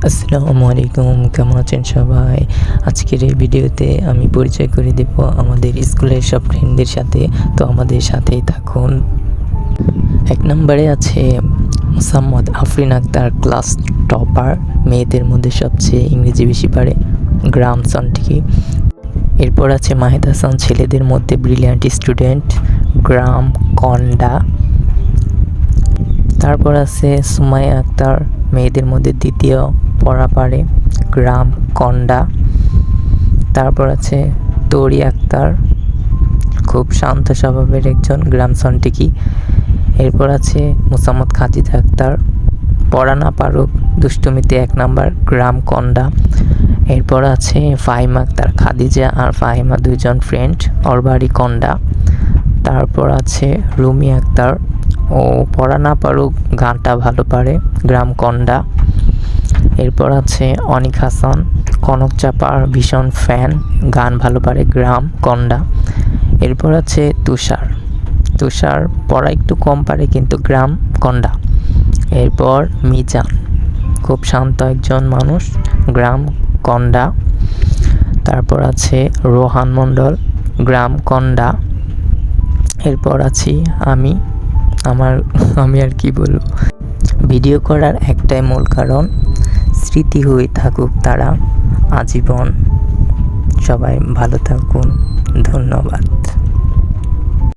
আসসালামু আলাইকুম, কেমন আছেন সবাই? আজকের এই ভিডিওতে আমি পরিচয় করে দেব আমাদের স্কুলের সব ফ্রেন্ডদের সাথে। তো আমাদের সাথেই থাকুন। 1 নম্বরে আছে মোসাম্মদ আফরিন আক্তার, ক্লাস টপার, মেয়েদের মধ্যে সবচেয়ে ইংরেজি বেশি পারে, গ্রাম সন্টিকি। এরপর আছে মাহিদ হাসান, ছেলেদের মধ্যে ব্রিলিয়ান্ট স্টুডেন্ট, গ্রাম কন্ডা। তারপর আছে সুমাইয়া আক্তার, মেয়েদের মধ্যে দ্বিতীয় পড়া পারে, গ্রাম কন্ডা। তারপর আছে তরি আক্তার, খুব শান্ত স্বভাবের একজন, গ্রাম সন্টিকি। এরপর আছে মোসাম্মদ খাজিদা আক্তার, পড়া না পারুক, দুষ্টুমিতে 1 নাম্বার, গ্রাম কন্ডা। এরপর আছে ফাহিমা আক্তার, খাদিজা আর ফাহিমা 2 জন ফ্রেন্ড, ওর বাড়ি কন্ডা। তারপর আছে রুমি আক্তার, ও পড়া না পারুক গানটা ভালো পারে, গ্রাম কন্ডা। এরপর আছে অনিক হাসান, কনক চাপার ভীষণ ফ্যান, গান ভালো পারে, গ্রাম কন্ডা। এরপর আছে তুষার পড়া একটু কম পারে কিন্তু গ্রাম কন্ডা। এরপর মিজান, খুব শান্ত একজন মানুষ, গ্রাম কন্ডা। তারপর আছে রোহান মণ্ডল, গ্রাম কন্ডা। এরপর আছি আমি আর কি বলবো, ভিডিও করার একটাই মূল কারণ, স্মৃতি হয়ে থাকুক তারা আজীবন। সবাই ভালো থাকুন, ধন্যবাদ।